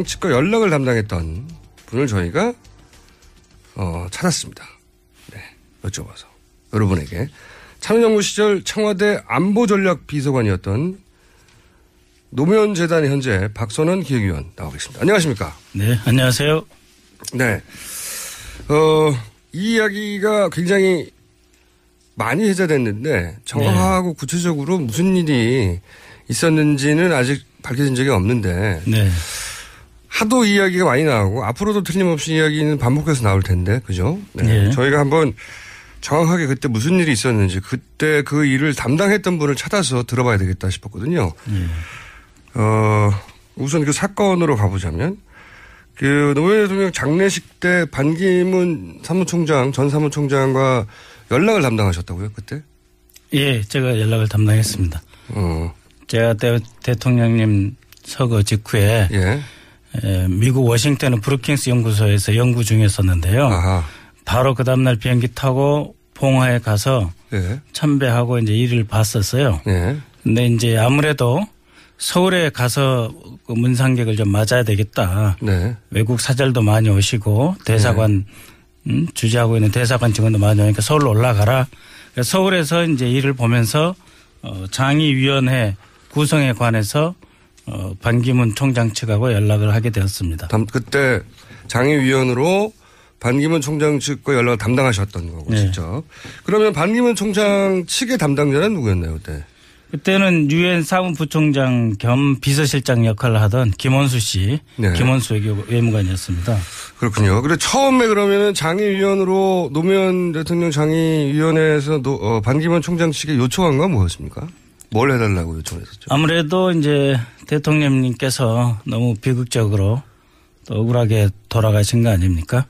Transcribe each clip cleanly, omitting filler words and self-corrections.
측과 연락을 담당했던 분을 저희가 찾았습니다. 네, 여쭤봐서 여러분에게 참여정부 시절 청와대 안보전략비서관이었던 노무현재단의 현재 박선원 기획위원 나와 계십니다. 안녕하십니까? 네, 안녕하세요. 네, 이 이야기가 굉장히 많이 회자됐는데 정확하고 구체적으로 무슨 일이 있었는지는 아직 밝혀진 적이 없는데 네. 하도 이야기가 많이 나오고 앞으로도 틀림없이 이야기는 반복해서 나올 텐데 그죠? 네. 네. 저희가 한번 정확하게 그때 무슨 일이 있었는지 그때 그 일을 담당했던 분을 찾아서 들어봐야 되겠다 싶었거든요. 우선 그 사건으로 가보자면 그 노무현 대통령 장례식 때 반기문 사무총장 전 사무총장과 연락을 담당하셨다고요 그때? 예, 제가 연락을 담당했습니다. 제가 대통령님 서거 직후에 예. 미국 워싱턴 브루킹스 연구소에서 연구 중이었었는데요. 아하. 바로 그 다음날 비행기 타고 봉화에 가서 예. 참배하고 이제 일을 봤었어요. 예. 근데 이제 아무래도 서울에 가서 그 문상객을 좀 맞아야 되겠다. 네. 외국 사절도 많이 오시고 대사관 주재하고 있는 대사관 직원도 많이 오니까 서울로 올라가라. 그래서 서울에서 이제 일을 보면서 장의위원회 구성에 관해서 반기문 총장 측하고 연락을 하게 되었습니다. 그때 장의위원으로 반기문 총장 측과 연락을 담당하셨던 거고 네. 직접. 그러면 반기문 총장 측의 담당자는 누구였나요 그때? 그때는 유엔 사무부총장 겸 비서실장 역할을 하던 김원수 씨, 네. 김원수 외무관이었습니다. 그렇군요. 그래 처음에 그러면은 장의위원으로 노무현 대통령 장의위원회에서 반기문 총장 측에 요청한 건 뭐였습니까? 뭘 해달라고 요청했었죠? 아무래도 이제 대통령님께서 너무 비극적으로 또 억울하게 돌아가신 거 아닙니까?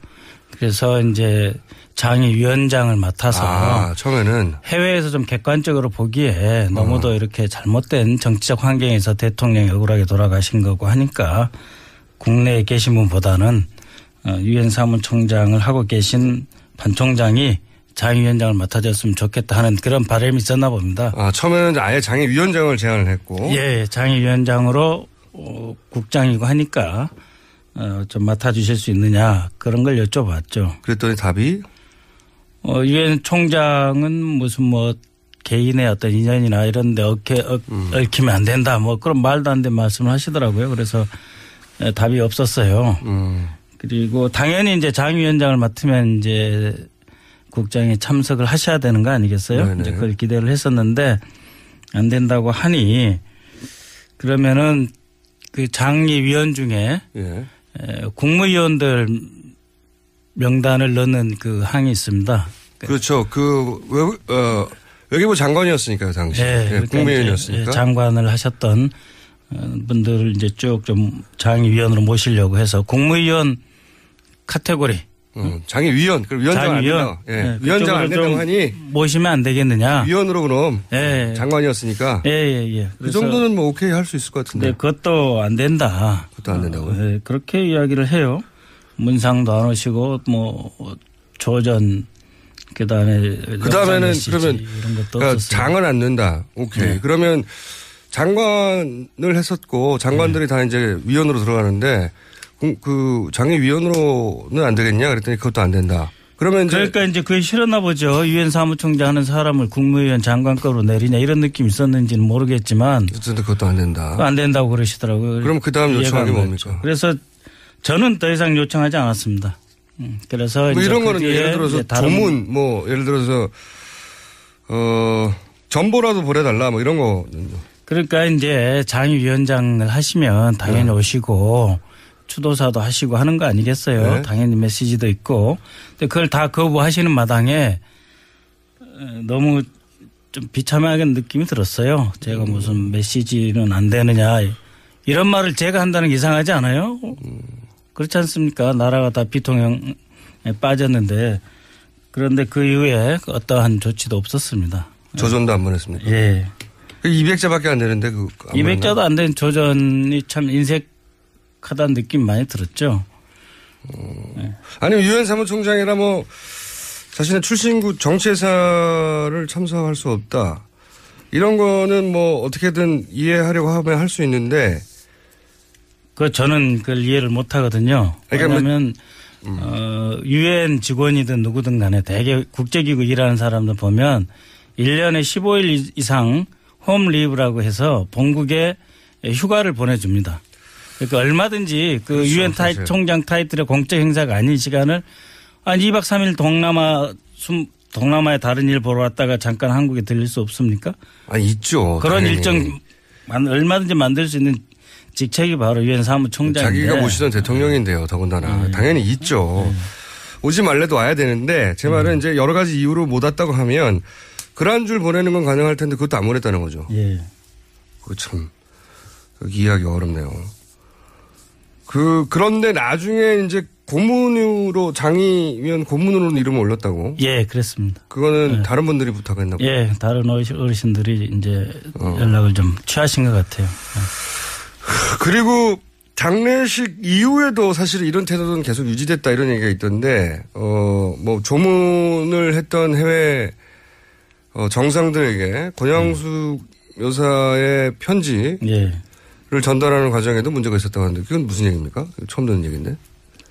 그래서 이제 장의위원장을 맡아서 처음에는 해외에서 좀 객관적으로 보기에 너무도 이렇게 잘못된 정치적 환경에서 대통령이 억울하게 돌아가신 거고 하니까 국내에 계신 분보다는 유엔 사무총장을 하고 계신 반 총장이 장의위원장을 맡아줬으면 좋겠다 하는 그런 바람이 있었나 봅니다. 처음에는 아예 장의위원장을 제안을 했고. 예, 장의위원장으로 국장이고 하니까 좀 맡아주실 수 있느냐 그런 걸 여쭤봤죠. 그랬더니 답이? 유엔 총장은 무슨 뭐 개인의 어떤 인연이나 이런 데 얽히면 안 된다 뭐 그런 말도 안 되는 말씀을 하시더라고요. 그래서 답이 없었어요. 그리고 당연히 이제 장위원장을 맡으면 이제 국장이 참석을 하셔야 되는 거 아니겠어요? 네네. 이제 그걸 기대를 했었는데 안 된다고 하니 그러면은 그 장의위원 중에 예. 국무위원들 명단을 넣는 그 항이 있습니다. 그렇죠. 외교부 장관이었으니까요, 당시. 네, 예, 국무위원이었으니까. 장관을 하셨던 분들을 이제 쭉 좀 장의위원으로 모시려고 해서 국무위원 카테고리. 장의위원. 그럼 위원장 안 된다. 예. 네, 위원장 안 된다고 하니. 모시면 안 되겠느냐. 위원으로 그럼. 예. 장관이었으니까. 예. 그 정도는 뭐 오케이 할 수 있을 것 같은데. 네, 그것도 안 된다. 그것도 안 된다고요? 네, 그렇게 이야기를 해요. 문상도 안 오시고 뭐 조전 그다음에는 그러면 이런 것도 그러니까 없었어요. 장은 안 된다. 오케이. 네. 그러면 장관을 했었고 장관들이 다 이제 위원으로 들어가는데 그 장의위원으로는 안 되겠냐 그랬더니 그것도 안 된다. 그러면 이제 그러니까 이제 그게 싫었나 보죠. 유엔 사무총장 하는 사람을 국무위원 장관급으로 내리냐 이런 느낌이 있었는지는 모르겠지만 어쨌든 그것도 안 된다. 안 된다고 그러시더라고요. 그럼 그 다음 요청한 게 뭡니까? 그래서 저는 더 이상 요청하지 않았습니다. 그래서 뭐 이제 이런 거는 예를 들어서 조문 뭐 예를 들어서 전보라도 보내달라 뭐 이런 거. 그러니까 이제 장의위원장을 하시면 당연히 오시고 추도사도 하시고 하는 거 아니겠어요? 네. 당연히 메시지도 있고. 근데 그걸 다 거부하시는 마당에 너무 좀 비참하게 느낌이 들었어요. 제가 무슨 메시지는 안 되느냐 이런 말을 제가 한다는 게 이상하지 않아요? 그렇지 않습니까? 나라가 다 비통형에 빠졌는데 그런데 그 이후에 어떠한 조치도 없었습니다. 조전도 안 보냈습니까? 예. 200자밖에 안 되는데 200자도 안 된 조전이 참 인색하다는 느낌 많이 들었죠. 네. 아니면 유엔 사무총장이라 뭐 자신의 출신국 정치회사를 참석할 수 없다. 이런 거는 뭐 어떻게든 이해하려고 하면 할 수 있는데 저는 그걸 이해를 못 하거든요. 그러니까 왜냐하면 유엔 직원이든 누구든 간에 대개 국제기구 일하는 사람들 보면 1년에 15일 이상 홈 리브라고 해서 본국에 휴가를 보내줍니다. 그러니까 얼마든지 그 그렇죠, 유엔 총장 타이틀의 공적 행사가 아닌 시간을 한 2박 3일 동남아의 다른 일 보러 왔다가 잠깐 한국에 들릴 수 없습니까? 있죠. 그런 당연히. 일정 얼마든지 만들 수 있는 직책이 바로 유엔 사무총장인데. 자기가 모시던 대통령인데요. 더군다나. 당연히 있죠. 오지 말래도 와야 되는데 제 말은 이제 여러 가지 이유로 못 왔다고 하면 그런 줄 보내는 건 가능할 텐데 그것도 안 보냈다는 거죠. 예. 그거 참 이해하기 어렵네요. 그런데 나중에 이제 고문으로 장의위원 고문으로 이름을 올렸다고. 예, 그랬습니다. 그거는 다른 분들이 부탁했나 봐요. 예, 다른 어르신들이 이제 연락을 좀 취하신 것 같아요. 그리고 장례식 이후에도 사실 이런 태도는 계속 유지됐다 이런 얘기가 있던데, 뭐 조문을 했던 해외 정상들에게 권양숙 여사의 편지를 전달하는 과정에도 문제가 있었다고 하는데 그건 무슨 얘기입니까? 처음 듣는 얘기인데.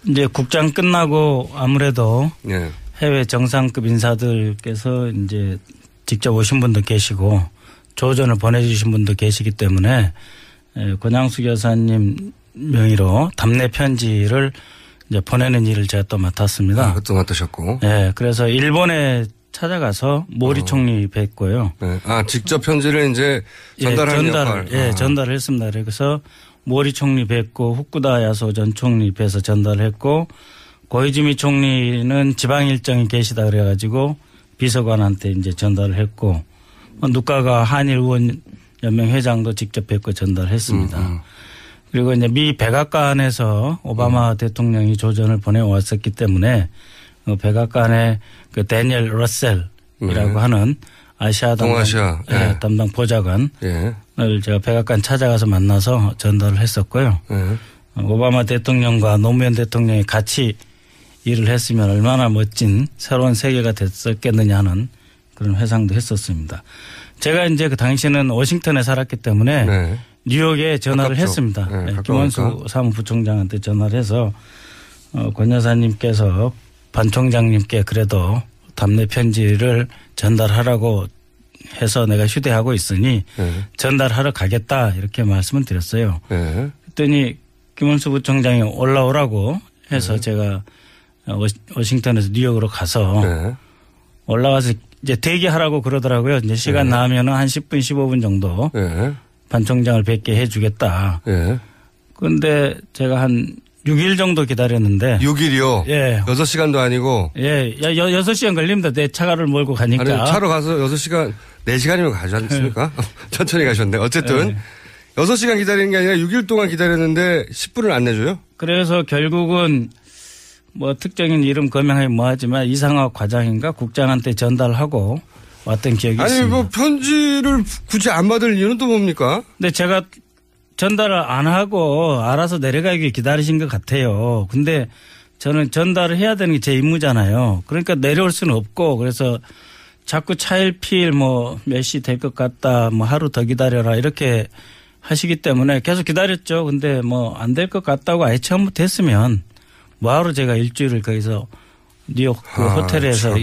이제 국장 끝나고 아무래도 예. 해외 정상급 인사들께서 이제 직접 오신 분도 계시고 조전을 보내주신 분도 계시기 때문에 권양숙 여사님 명의로 답례 편지를 이제 보내는 일을 제가 또 맡았습니다. 그것도 맡으셨고. 네, 그래서 일본에 찾아가서 모리 총리 뵙고요. 네. 직접 편지를 이제 전달하는 역할. 예, 전달을 했습니다. 그래서 모리 총리 뵙고 후쿠다 야소 전 총리 뵈서 전달을 했고 고이즈미 총리는 지방 일정이 계시다 그래가지고 비서관한테 이제 전달을 했고 누카가 한일 의원 연맹 회장도 직접 뵙고 전달했습니다. 그리고 이제 미 백악관에서 오바마 대통령이 조전을 보내왔었기 때문에 백악관의 그 데니엘 러셀이라고 하는 아시아 동아시아 담당 보좌관을 제가 백악관 찾아가서 만나서 전달을 했었고요. 오바마 대통령과 노무현 대통령이 같이 일을 했으면 얼마나 멋진 새로운 세계가 됐었겠느냐 하는 그런 회상도 했었습니다. 제가 이제 그 당시에는 워싱턴에 살았기 때문에 뉴욕에 전화를 했습니다. 김원수 사무부총장한테 전화를 해서 권 여사님께서 반 총장님께 그래도 답례 편지를 전달하라고 해서 내가 휴대하고 있으니 전달하러 가겠다 이렇게 말씀을 드렸어요. 그랬더니 김원수 부총장이 올라오라고 해서 제가 워싱턴에서 뉴욕으로 가서 올라가서 이제 대기하라고 그러더라고요. 이제 시간 나면은 한 10분 15분 정도 반 총장을 뵙게 해 주겠다. 그런데 제가 한 6일 정도 기다렸는데. 6일이요? 예. 6시간도 아니고. 예. 6시간 걸립니다. 내 차를 몰고 가니까. 아니, 차로 가서 6시간, 4시간이면 가지 않습니까? 천천히 가셨네. 어쨌든 6시간 기다리는 게 아니라 6일 동안 기다렸는데 10분을 안 내줘요? 그래서 결국은 뭐 특정인 이름 거명하기 뭐하지만 이상학 과장인가 국장한테 전달하고 왔던 기억이 있습니다. 아니 뭐 편지를 굳이 안 받을 이유는 또 뭡니까? 근데 제가 전달을 안 하고 알아서 내려가기 기다리신 것 같아요. 근데 저는 전달을 해야 되는 게 제 임무잖아요. 그러니까 내려올 수는 없고 그래서 자꾸 차일피일 뭐 몇 시 될 것 같다 뭐 하루 더 기다려라 이렇게 하시기 때문에 계속 기다렸죠. 근데 뭐 안 될 것 같다고 아예 처음부터 했으면 뭐하러 제가 일주일을 거기서 뉴욕 그 호텔에서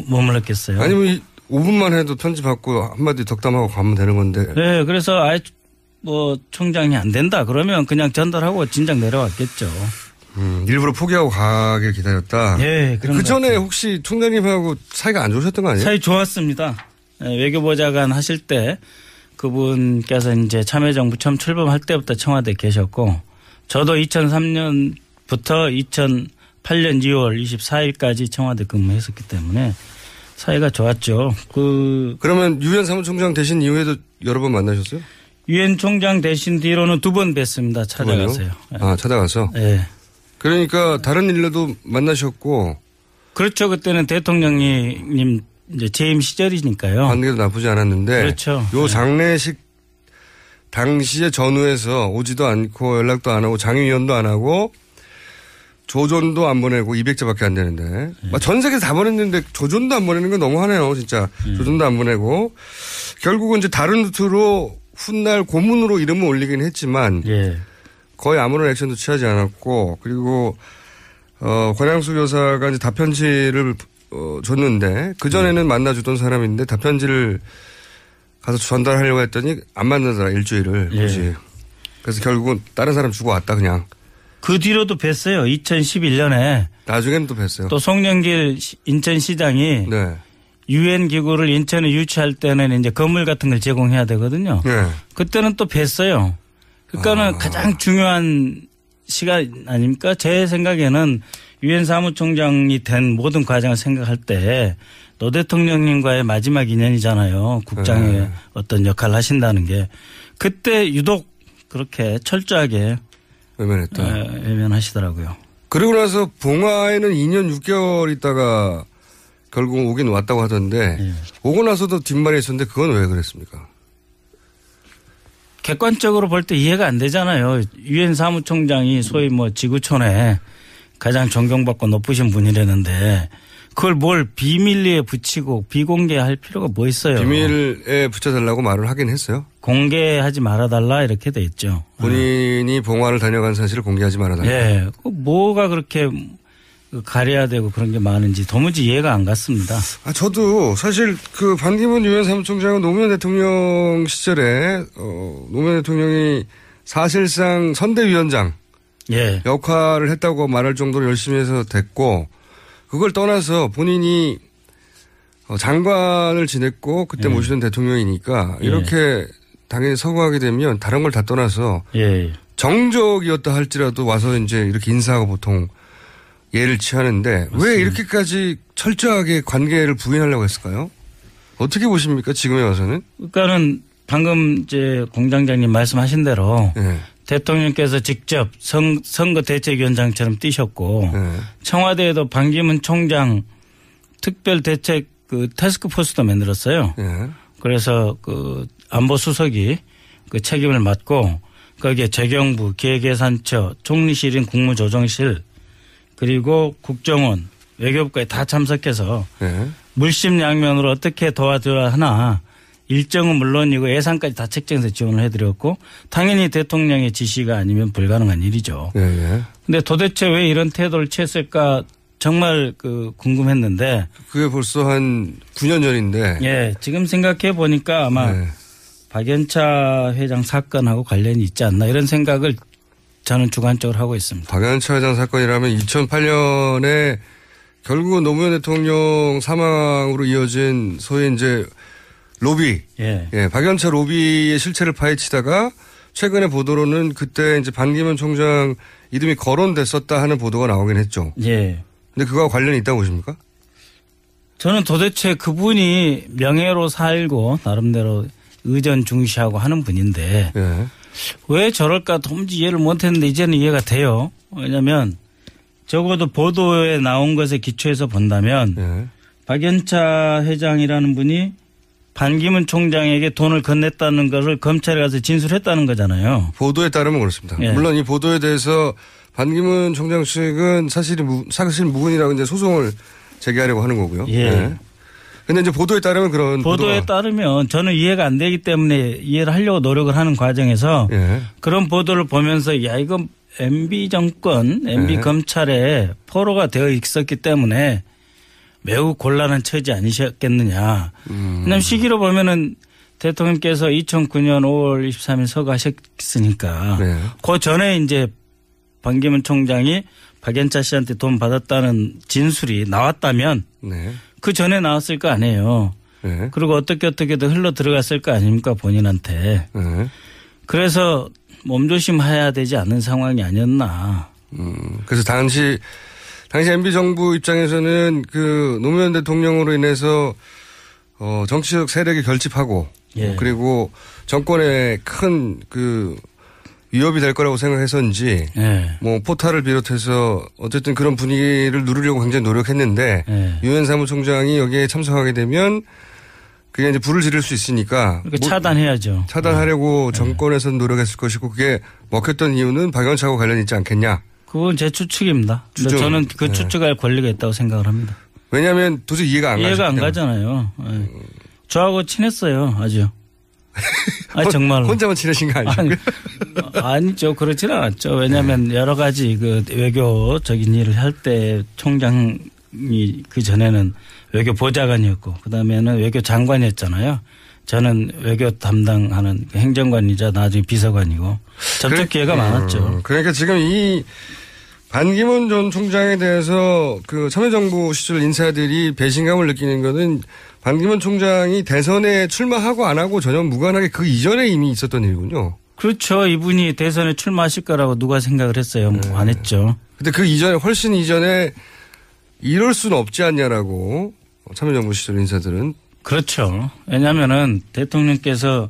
머물렀겠어요. 아니면 5분만 해도 편지 받고 한마디 덕담하고 가면 되는 건데. 네. 그래서 아예 뭐 총장이 안 된다 그러면 그냥 전달하고 진작 내려왔겠죠. 일부러 포기하고 가길 기다렸다. 예, 그 전에 혹시 총장님하고 사이가 안 좋으셨던 거 아니에요? 사이 좋았습니다. 외교보좌관 하실 때 그분께서 이제 참여정부 처음 출범할 때부터 청와대에 계셨고 저도 2003년부터 2008년 2월 24일까지 청와대 근무했었기 때문에 사이가 좋았죠. 그러면 유엔 사무총장 되신 이후에도 여러 번 만나셨어요? 유엔 총장 되신 뒤로는 2번 뵀습니다. 찾아가서요. 찾아가서? 네. 그러니까 다른 일로도 만나셨고. 그렇죠. 그때는 대통령님 이제 재임 시절이니까요. 관계도 나쁘지 않았는데. 그렇죠. 요 장례식 당시에 전후에서 오지도 않고 연락도 안 하고 장의위원도 안 하고 조전도 안 보내고 200자밖에 안 되는데. 전 세계에서 다 보냈는데 조전도 안 보내는 건 너무하네요. 진짜. 조전도 안 보내고. 결국은 이제 다른 루트로 훗날 고문으로 이름을 올리긴 했지만 거의 아무런 액션도 취하지 않았고 그리고 권양숙 여사가 이제 답편지를 줬는데 그 전에는 만나주던 사람인데 답편지를 가서 전달하려고 했더니 안 만나더라 일주일을. 예. 그래서 결국은 다른 사람 주고 왔다 그냥. 그 뒤로도 뵀어요. 2011년에. 나중에는 또 뵀어요. 또 송영길 인천시장이 네. 유엔 기구를 인천에 유치할 때는 이제 건물 같은 걸 제공해야 되거든요. 네. 그때는 또 뵀어요. 그러니까는 가장 중요한 시간 아닙니까? 제 생각에는 유엔 사무총장이 된 모든 과정을 생각할 때 노 대통령님과의 마지막 인연이잖아요. 국장의 네. 어떤 역할을 하신다는 게. 그때 유독 그렇게 철저하게 외면했다. 외면하시더라고요. 그리고 나서 봉화에는 2년 6개월 있다가 결국 오긴 왔다고 하던데 예. 오고 나서도 뒷말이 있었는데 그건 왜 그랬습니까? 객관적으로 볼 때 이해가 안 되잖아요. 유엔 사무총장이 소위 뭐 지구촌에 가장 존경받고 높으신 분이라는데 그걸 뭘 비밀리에 붙이고 비공개할 필요가 뭐 있어요. 비밀에 붙여달라고 말을 하긴 했어요. 공개하지 말아달라 이렇게 돼 있죠. 본인이 봉화를 다녀간 사실을 공개하지 말아달라. 예. 뭐가 그렇게 가려야 되고 그런 게 많은지 도무지 이해가 안 갔습니다. 저도 사실 그 반기문 유엔 사무총장은 노무현 대통령 시절에 노무현 대통령이 사실상 선대위원장 예. 역할을 했다고 말할 정도로 열심히 해서 됐고 그걸 떠나서 본인이 장관을 지냈고 그때 모시던 대통령이니까 이렇게 당연히 서거하게 되면 다른 걸 다 떠나서 정적이었다 할지라도 와서 이제 이렇게 인사하고 보통 예를 취하는데 맞습니다. 왜 이렇게까지 철저하게 관계를 부인하려고 했을까요? 어떻게 보십니까? 지금에 와서는? 그러니까는 방금 이제 공장장님 말씀하신 대로 대통령께서 직접 선거대책위원장처럼 뛰셨고 청와대에도 반기문 총장 특별대책 그 태스크포스도 만들었어요. 그래서 그 안보수석이 그 책임을 맡고 거기에 재경부, 기획예산처, 총리실인 국무조정실 그리고 국정원, 외교부까지 다 참석해서 물심양면으로 어떻게 도와줘야 하나 일정은 물론이고 예산까지 다 책정해서 지원을 해드렸고 당연히 대통령의 지시가 아니면 불가능한 일이죠. 그런데 도대체 왜 이런 태도를 취했을까 정말 그 궁금했는데. 그게 벌써 한 9년 전인데. 예, 지금 생각해 보니까 아마 박연차 회장 사건하고 관련이 있지 않나 이런 생각을 저는 주관적으로 하고 있습니다. 박연차 회장 사건이라면 2008년에 결국은 노무현 대통령 사망으로 이어진 소위 이제 로비. 박연차 로비의 실체를 파헤치다가 최근의 보도로는 그때 이제 반기문 총장 이름이 거론됐었다 하는 보도가 나오긴 했죠. 근데 그거와 관련이 있다고 보십니까? 저는 도대체 그분이 명예로 살고 나름대로 의전 중시하고 하는 분인데 왜 저럴까 도무지 이해를 못했는데 이제는 이해가 돼요. 왜냐하면 적어도 보도에 나온 것에 기초해서 본다면 박연차 회장이라는 분이 반기문 총장에게 돈을 건넸다는 것을 검찰에 가서 진술했다는 거잖아요. 보도에 따르면 그렇습니다. 물론 이 보도에 대해서 반기문 총장 측은 사실 무근이라고 이제 소송을 제기하려고 하는 거고요. 근데 이제 보도에 따르면 그런 보도에 따르면 저는 이해가 안 되기 때문에 이해를 하려고 노력을 하는 과정에서 그런 보도를 보면서 야 이건 MB 정권, MB 검찰에 포로가 되어 있었기 때문에 매우 곤란한 처지 아니셨겠느냐. 왜냐하면 시기로 보면은 대통령께서 2009년 5월 23일 서거하셨으니까 그 전에 이제 반기문 총장이 박연차 씨한테 돈 받았다는 진술이 나왔다면 그 전에 나왔을 거 아니에요. 그리고 어떻게든 흘러 들어갔을 거 아닙니까 본인한테. 그래서 몸조심해야 되지 않은 상황이 아니었나. 그래서 당시 MB 정부 입장에서는 그 노무현 대통령으로 인해서 정치적 세력이 결집하고 그리고 정권에 큰 그 위협이 될 거라고 생각해서인지 뭐 포탈을 비롯해서 어쨌든 그런 분위기를 누르려고 굉장히 노력했는데 유엔 사무총장이 여기에 참석하게 되면 그게 이제 불을 지를 수 있으니까 차단해야죠. 차단하려고 정권에서는 노력했을 것이고 그게 먹혔던 이유는 박연차하고 관련이 있지 않겠냐. 그건 제 추측입니다. 저는 그 추측할 권리가 있다고 생각을 합니다. 왜냐하면 도저히 이해가 안 가잖아요. 저하고 친했어요. 아주. 아니, 정말로. 혼자만 지내신 거 아니고요? 아니죠. 그렇지는 않았죠. 왜냐하면 여러 가지 그 외교적인 일을 할 때 총장이 그 전에는 외교 보좌관이었고 그다음에는 외교 장관이었잖아요. 저는 외교 담당하는 행정관이자 나중에 비서관이고 접촉 기회가 많았죠. 그러니까 지금 이 반기문 전 총장에 대해서 그 참여정부 시절 인사들이 배신감을 느끼는 것은 반기문 총장이 대선에 출마하고 안 하고 전혀 무관하게 그 이전에 이미 있었던 일이군요. 그렇죠. 이분이 대선에 출마하실 거라고 누가 생각을 했어요. 안 했죠. 근데 그 이전에 훨씬 이전에 이럴 수는 없지 않냐라고 참여정부 시절 인사들은. 그렇죠. 왜냐하면은 대통령께서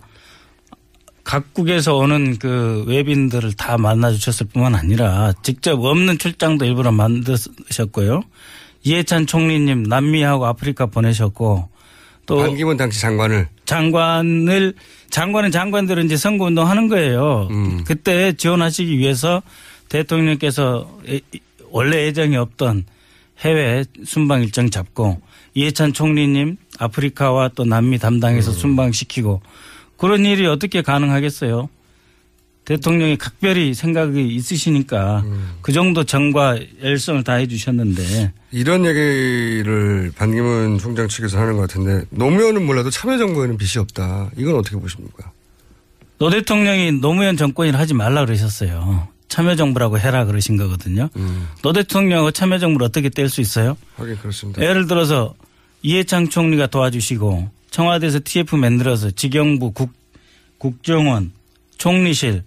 각국에서 오는 그 외빈들을 다 만나 주셨을 뿐만 아니라 직접 없는 출장도 일부러 만드셨고요. 이해찬 총리님 남미하고 아프리카 보내셨고 또 반기문 당시 장관은 장관들은 이제 선거운동 하는 거예요. 그때 지원하시기 위해서 대통령께서 원래 예정이 없던 해외 순방 일정 잡고 이해찬 총리님 아프리카와 또 남미 담당해서 순방시키고 그런 일이 어떻게 가능하겠어요? 대통령이 각별히 생각이 있으시니까 그 정도 정과 열성을 다해 주셨는데. 이런 얘기를 반기문 총장 측에서 하는 것 같은데 노무현은 몰라도 참여정부에는 빚이 없다. 이건 어떻게 보십니까? 노 대통령이 노무현 정권이라 하지 말라 그러셨어요. 참여정부라고 해라 그러신 거거든요. 노 대통령은 참여정부를 어떻게 뗄 수 있어요? 하긴 그렇습니다. 예를 들어서 이해창 총리가 도와주시고 청와대에서 TF 만들어서 직영부, 국정원, 총리실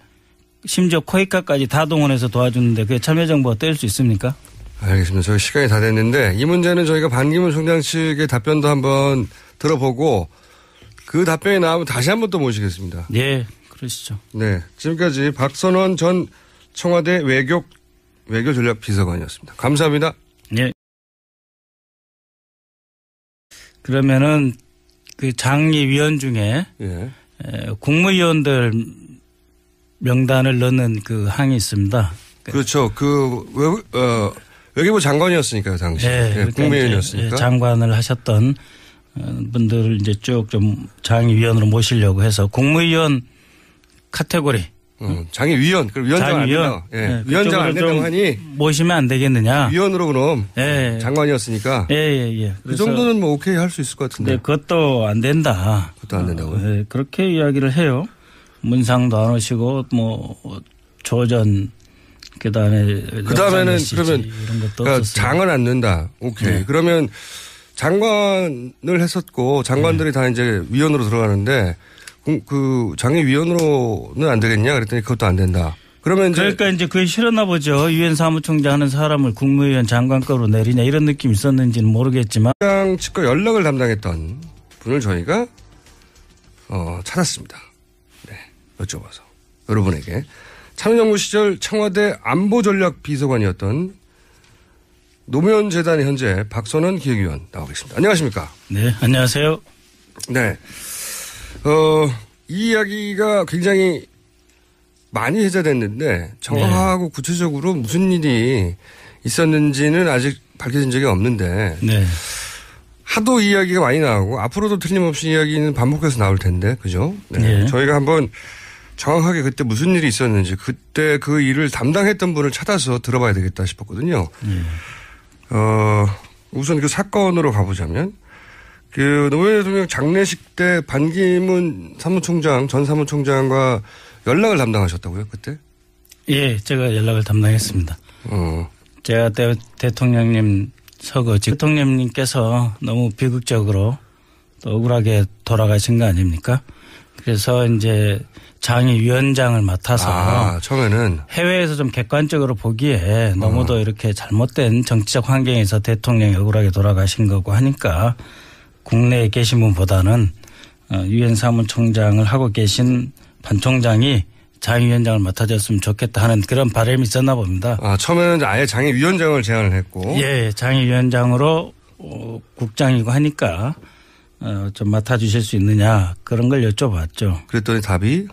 심지어 코이카까지 다 동원해서 도와주는데 그게 참여정부가 뗄 수 있습니까? 알겠습니다. 저희 시간이 다 됐는데 이 문제는 저희가 반기문 총장 측의 답변도 한번 들어보고 그 답변이 나오면 다시 한번 또 모시겠습니다. 예, 그러시죠. 네, 지금까지 박선원 전 청와대 외교전략비서관이었습니다. 감사합니다. 예. 그러면은 그 장의위원 중에 예. 국무위원들 명단을 넣는 그 항이 있습니다. 그렇죠. 외교부 장관이었으니까요, 당시. 네, 네, 국무위원이었으니까. 장관을 하셨던 분들을 이제 쭉 좀 장의위원으로 모시려고 해서 국무위원 카테고리. 장의위원. 그럼 위원장 안 된다. 예. 네, 위원장 안 된다고 하니. 모시면 안 되겠느냐. 위원으로 그럼. 예. 장관이었으니까. 예. 그 정도는 뭐 오케이 할 수 있을 것 같은데. 네, 그것도 안 된다. 그것도 안 된다고요? 네, 그렇게 이야기를 해요. 문상도 안 오시고 뭐 조전 그다음에는 그러면 이런 것도 그러니까 장은 안 된다. 오케이. 네. 그러면 장관을 했었고 장관들이 다 이제 위원으로 들어가는데 그 장의위원으로는 안 되겠냐 그랬더니 그것도 안 된다. 그러면 그러니까 이제 그게 싫었나 보죠. 유엔 사무총장 하는 사람을 국무위원 장관급으로 내리냐 이런 느낌이 있었는지는 모르겠지만. 총장 측과 연락을 담당했던 분을 저희가 찾았습니다. 네, 여쭤봐서 여러분에게 참여정부 시절 청와대 안보전략비서관이었던 노무현 재단의 현재 박선원 기획위원 나와 계십니다. 안녕하십니까? 네, 안녕하세요. 네, 이 이야기가 굉장히 많이 회자됐는데 정확하고 구체적으로 무슨 일이 있었는지는 아직 밝혀진 적이 없는데 네. 하도 이야기가 많이 나오고 앞으로도 틀림없이 이야기는 반복해서 나올 텐데 그죠? 네. 저희가 한번 정확하게 그때 무슨 일이 있었는지 그때 그 일을 담당했던 분을 찾아서 들어봐야 되겠다 싶었거든요. 우선 그 사건으로 가보자면 그 노무현 대통령 장례식 때 반기문 전 사무총장과 연락을 담당하셨다고요 그때? 예, 제가 연락을 담당했습니다. 제가 대통령님 대통령님께서 너무 비극적으로 또 억울하게 돌아가신 거 아닙니까? 그래서 이제 장의위원장을 맡아서 처음에는 해외에서 좀 객관적으로 보기에 너무도 이렇게 잘못된 정치적 환경에서 대통령이 억울하게 돌아가신 거고 하니까 국내에 계신 분보다는 유엔 사무총장을 하고 계신 반 총장이 장의위원장을 맡아줬으면 좋겠다 하는 그런 바람이 있었나 봅니다. 처음에는 아예 장의위원장을 제안을 했고. 예, 장의위원장으로 국장이고 하니까 좀 맡아주실 수 있느냐 그런 걸 여쭤봤죠. 그랬더니 답이?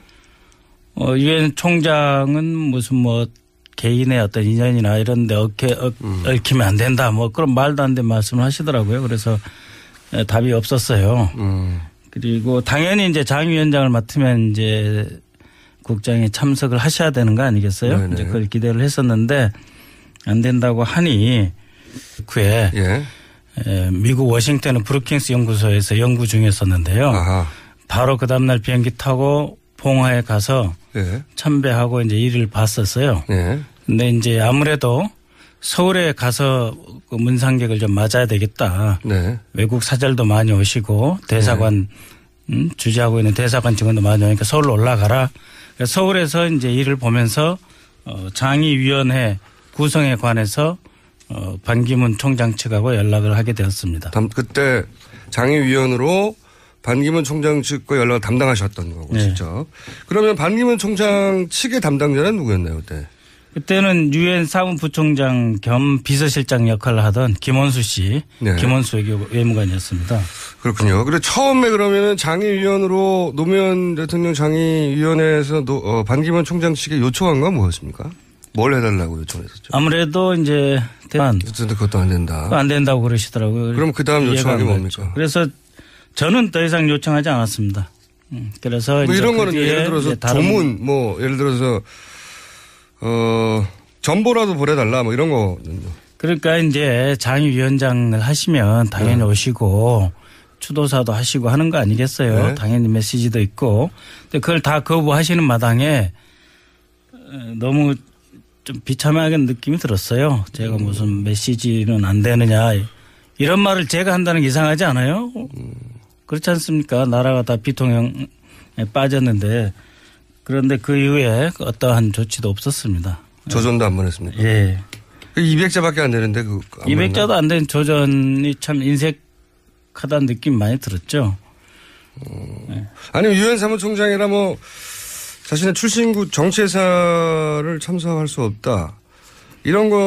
유엔 총장은 무슨 뭐 개인의 어떤 인연이나 이런 데 얽히면 안 된다 뭐 그런 말도 안 되는 말씀을 하시더라고요. 그래서 답이 없었어요. 그리고 당연히 이제 장위원장을 맡으면 이제 국장이 참석을 하셔야 되는 거 아니겠어요? 네네. 이제 그걸 기대를 했었는데 안 된다고 하니 그에 예. 미국 워싱턴의 브루킹스 연구소에서 연구 중이었었는데요. 아하. 바로 그 다음날 비행기 타고 봉화에 가서 예. 참배하고 이제 일을 봤었어요. 예. 근데 이제 아무래도 서울에 가서 그 문상객을 좀 맞아야 되겠다. 네. 외국 사절도 많이 오시고 대사관 주재하고 있는 대사관 직원도 많이 오니까 서울로 올라가라. 그래서 서울에서 이제 일을 보면서 장의위원회 구성에 관해서 반기문 총장 측하고 연락을 하게 되었습니다. 그때 장의위원으로 반기문 총장 측과 연락을 담당하셨던 거고 네. 직접. 그러면 반기문 총장 측의 담당자는 누구였나요 그때? 그때는 유엔 사무부총장 겸 비서실장 역할을 하던 김원수 씨, 네. 김원수 외무관이었습니다. 그렇군요. 그래 처음에 그러면은 장의위원으로 노무현 대통령 장의위원회에서 반기문 총장 측에 요청한 건 뭐였습니까? 뭘 해달라고 요청했었죠? 아무래도 이제 대만 어쨌든 그것도 안 된다. 안 된다고 그러시더라고요. 그럼 그 다음 요청한 게 이해가 안 뭡니까? 갔죠. 그래서 저는 더 이상 요청하지 않았습니다. 그래서 뭐 이제 이런 거는 그 뒤에 예를 들어서 이제 다른 조문 뭐 예를 들어서 전보라도 보내달라 뭐 이런 거는요. 그러니까 이제 장위위원장을 하시면 당연히 오시고 추도사도 하시고 하는 거 아니겠어요. 네. 당연히 메시지도 있고. 근데 그걸 다 거부하시는 마당에 너무 좀 비참하게 느낌이 들었어요. 제가 무슨 메시지는 안 되느냐 이런 말을 제가 한다는 게 이상하지 않아요? 그렇지 않습니까? 나라가 다 비통형에 빠졌는데 그런데 그 이후에 어떠한 조치도 없었습니다. 조전도 안 보냈습니까? 예. 200자밖에 안 되는데 그 200자도 안 된 조전이 참 인색하다는 느낌 많이 들었죠. 아니면 유엔 사무총장이라 뭐 자신의 출신국 정치회사를 참석할 수 없다. 이런 거